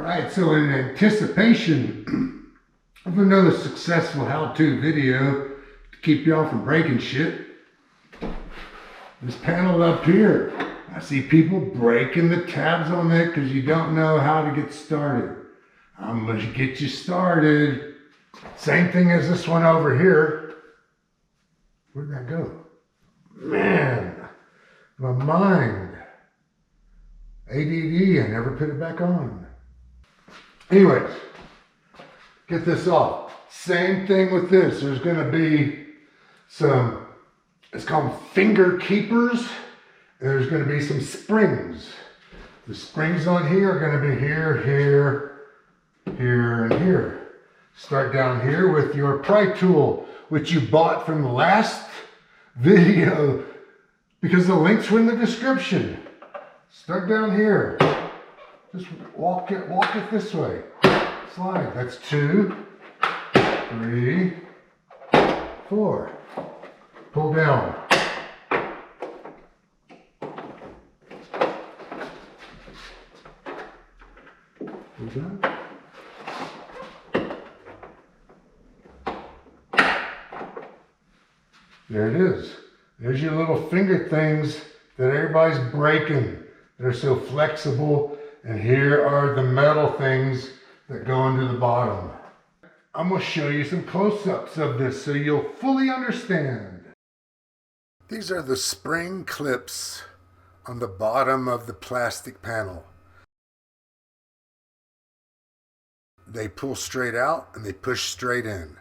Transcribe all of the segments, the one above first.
Alright, so in anticipation of another successful how-to video to keep y'all from breaking shit, this panel up here, I see people breaking the tabs on it because you don't know how to get started. I'm going to get you started. Same thing as this one over here. Where'd that go? Man, my mind. ADD, I never put it back on. Anyways, get this off. Same thing with this. There's going to be some, it's called finger keepers. And there's going to be some springs. The springs on here are going to be here, here, here, and here. Start down here with your pry tool, which you bought from the last video because the links were in the description. Start down here. Just walk it this way. Slide. That's 2, 3, 4. Pull down. Pull down. There it is. There's your little finger things that everybody's breaking. They're so flexible. And here are the metal things that go into the bottom. I'm going to show you some close-ups of this so you'll fully understand. These are the spring clips on the bottom of the plastic panel. They pull straight out and they push straight in.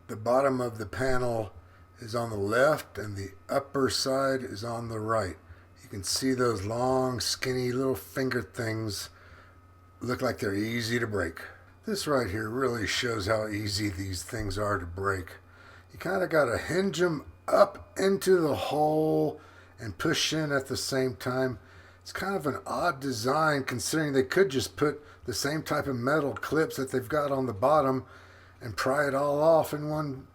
The bottom of the panel is on the left and the upper side is on the right. You can see those long, skinny little finger things look like they're easy to break. This right here really shows how easy these things are to break. You kind of got to hinge them up into the hole and push in at the same time. It's kind of an odd design considering they could just put the same type of metal clips that they've got on the bottom and pry it all off in one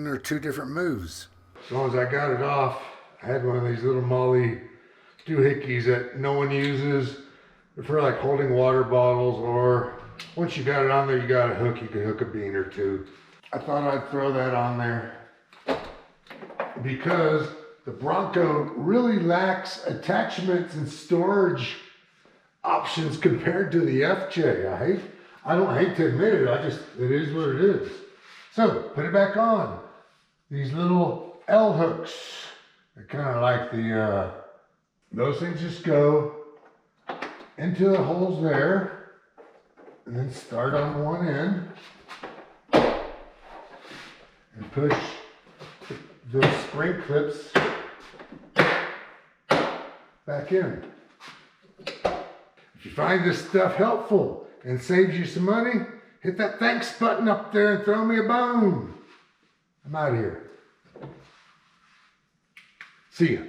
or two different moves. As long as I got it off, I had one of these little Molle doohickeys that no one uses. They're for like holding water bottles, or once you got it on there, you got a hook, you can hook a bean or two. I thought I'd throw that on there because the Bronco really lacks attachments and storage options compared to the FJ. I don't hate to admit it, it is what it is. So, put it back on. These little L hooks, they're kind of like the, those things just go into the holes there, and then start on one end, and push the spring clips back in. If you find this stuff helpful and saves you some money, hit that thanks button up there and throw me a bone. I'm out of here. See ya.